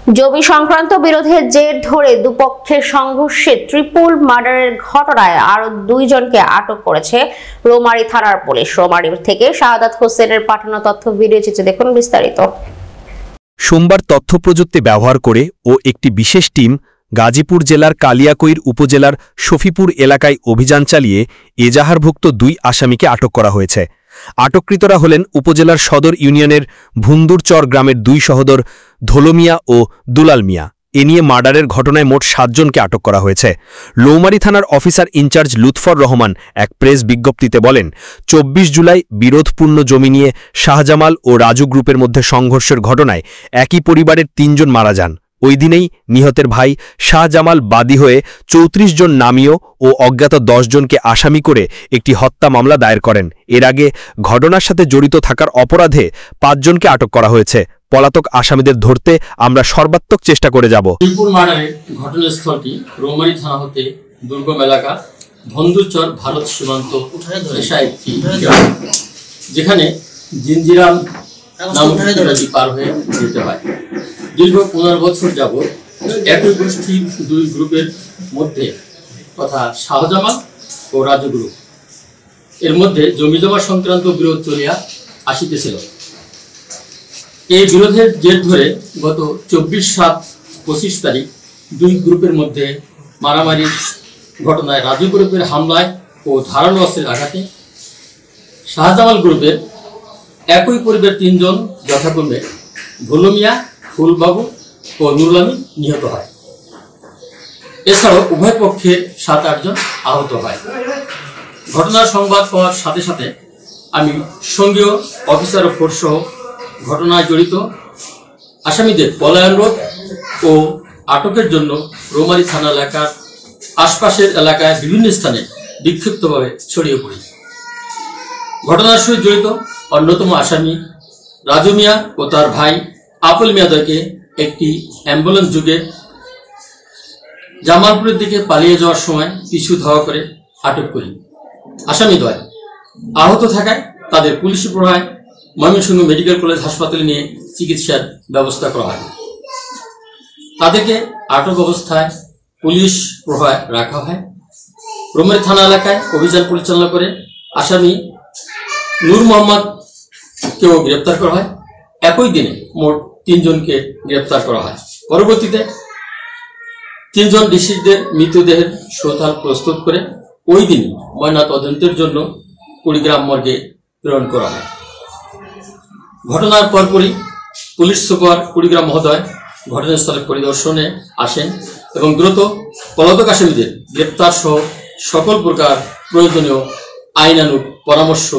জমি সংক্রান্ত বিরোধের জের ধরে দুপক্ষের সংঘর্ষে ট্রিপল মার্ডারের ঘটনায় আরো 2 জনকে আটক করেছে রৌমারী থানার পুলিশ। রৌমারী থেকে শাহাদাত হোসেনের পাঠানো তথ্য ভিডিও চিত্রে দেখুন বিস্তারিত। সোমবার তথ্য প্রযুক্তি ব্যবহার করে ও একটি বিশেষ টিম গাজীপুর জেলার কালিয়াকৈর উপজেলার শফিপুর এলাকায় অভিযান চালিয়ে এজাহারভুক্ত 2 আসামিকে আটক করা হয়েছে। আটককৃতরা হলেন উপজেলার সদর ইউনিয়নের ভুন্দুরচর গ্রামের 2 সহোদর ধোলো মিয়া ও দুলাল মিয়া। এ নিয়ে মার্ডারের ঘটনায় মোট 7 জনকে আটক করা হয়েছে। রৌমারী থানার অফিসার ইনচার্জ লুৎফর রহমান এক প্রেস বিজ্ঞপ্তিতে বলেন, 24 জুলাই বিরোধপূর্ণ জমি নিয়ে শাহজামাল ও রাজু গ্রুপের মধ্যে সংঘর্ষের ঘটনায় একই পরিবারের 3 জন মারা যান। ওই দিনেই নিহতের ভাই শাহজামাল বাদী হয়ে 34 জন নামীয় ও অজ্ঞাত 10 জনকে আসামি করে একটি হত্যা মামলা দায়ের করেন। এর আগে ঘটনার সাথে জড়িত থাকার অপরাধে 5 জনকে আটক করা হয়েছে। পলাতক আসামিদের ধরতে আমরা সর্বাত্মক চেষ্টা করে যাব। ট্রিপল মার্ডারের ঘটনাস্থলটি রৌমারী থানা হতে দুর্গম এলাকা ভন্দুরচর ভারত সীমান্ত একটি গ্রাম, যেখানে জিঞ্জিরাম নামক নদী পার হয়ে যেতে হয়। দীর্ঘ 15 বছর যাবৎ একই গোষ্ঠীর 2 গ্রুপের মধ্যে তথা শাহজামাল ও রাজু গ্রুপ এর মধ্যে জমি জমা সংক্রান্ত বিরোধ চলিয়া আসিতেছিল। এই বিরোধের জের ধরে গত 24/7/25 তারিখ 2 গ্রুপের মধ্যে মারামারির ঘটনায় রাজু গ্রুপের হামলায় ও ধারালো অস্ত্রের আঘাতে শাহজামাল গ্রুপের একই পরিবারের 3 জন যথাক্রমে ধোলো মিয়া, ফুলবাবু ও নুরুল আমিন নিহত হয়। এছাড়াও উভয় পক্ষের 7-8 জন আহত হয়। ঘটনার সংবাদ পাওয়ার সাথে সাথে আমি সঙ্গীয় অফিসার ও ফোর্স সহ ঘটনায় জড়িত আসামিদের পলায়ন রোধ ও আটকের জন্য রৌমারী থানা এলাকার আশপাশের এলাকায় বিভিন্ন স্থানে বিক্ষিপ্তভাবে ছড়িয়ে পড়ি। ঘটনার সঙ্গে জড়িত অন্যতম আসামি রাজু মিয়া ও তার ভাই আপুল মিয়াদয়কে একটি অ্যাম্বুলেন্স যুগে জামালপুরের দিকে পালিয়ে যাওয়ার সময় পিছু ধাওয়া করে আটক করি। আসামিদ্বয় আহত থাকায় তাদের পুলিশি প্রহায় ময়মনসিংহ মেডিকেল কলেজ হাসপাতালে নিয়ে চিকিৎসার ব্যবস্থা করা হয়। তাদেরকে আটক অবস্থায় পুলিশ প্রহায় রাখা হয়। রৌমারী থানা এলাকায় অভিযান পরিচালনা করে আসামি নূর মোহাম্মদকেও গ্রেপ্তার করা হয়। একই দিনে মোট 3 জনকে গ্রেপ্তার করা হয়। পরবর্তীতে 3 জন ডিসিজদের মৃতদেহের শোথাল প্রস্তুত করে ওই দিন ময়না তদন্তের জন্য কুড়িগ্রাম মর্গে প্রেরণ করা হয়। ঘটনার পরপরই পুলিশ সুপার কুড়িগ্রাম মহোদয় ঘটনাস্থলে পরিদর্শনে আসেন এবং দ্রুত পলাতক আসামিদের গ্রেপ্তার সহ সকল প্রকার প্রয়োজনীয় আইনানুগ পরামর্শ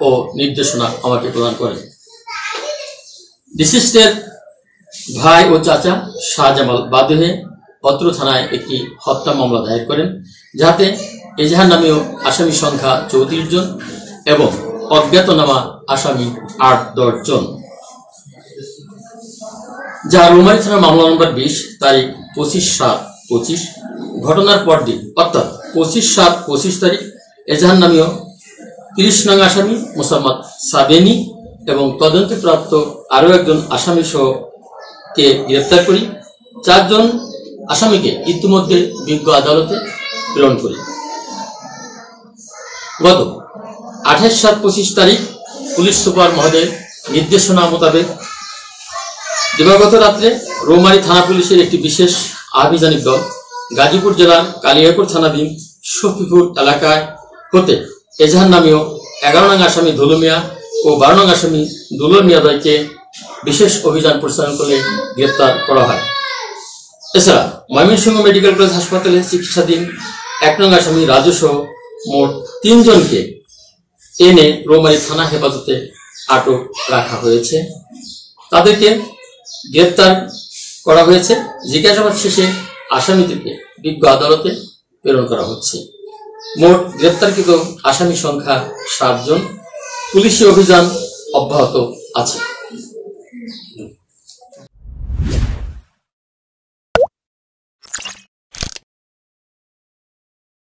ও নির্দেশনা আমাকে প্রদান করেন। ডিসিজদের ভাই ও চাচা শাহজামাল বাদী হয়ে অত্র থানায় একটি হত্যা মামলা দায়ের করেন, যাতে এজাহার নামীয় আসামি সংখ্যা 34 জন এবং অজ্ঞাতনামা আসামি 8-10 জন, যা রৌমারী থানার মামলা নম্বর 20 তারিখ 25/7/25 ঘটনার পরদিন অর্থাৎ 25/7/25 তারিখ এজাহার নামীয় 30 নং আসামি মোসাম্মদ সাবেনী এবং তদন্তপ্রাপ্ত আরও একজন আসামি সহ কে গ্রেপ্তার করি। 4 জন আসামিকে ইতিমধ্যে বিজ্ঞ আদালতে প্রেরণ করি। গত 28/7/25 তারিখ পুলিশ সুপার মহোদয়ের নির্দেশনা মোতাবেক দিবাগত রাত্রে রৌমারী থানা পুলিশের একটি বিশেষ আভিযানিক দল গাজীপুর জেলার কালিয়াকৈর থানাধীন শফিপুর এলাকায় হতে এজাহার নামীয় 11 নং আসামি ধোলো মিয়া ও 12 নং আসামি দুলাল মিয়াদয়কে বিশেষ অভিযান পরিচালনা করে গ্রেপ্তার করা হয়। এছাড়া ময়মনসিংহ মেডিকেল কলেজ হাসপাতালে চিকিৎসাধীন 1 নং আসামি রাজু সহ মোট 3 জনকে এনে রৌমারী থানা হেফাজতে আটক রাখা হয়েছে। তাদেরকে গ্রেপ্তার করা হয়েছে। জিজ্ঞাসাবাদ শেষে আসামিদেরকে বিজ্ঞ আদালতে প্রেরণ করা হচ্ছে। মোট গ্রেপ্তারকৃত আসামি সংখ্যা 7 জন। পুলিশি অভিযান অব্যাহত আছে।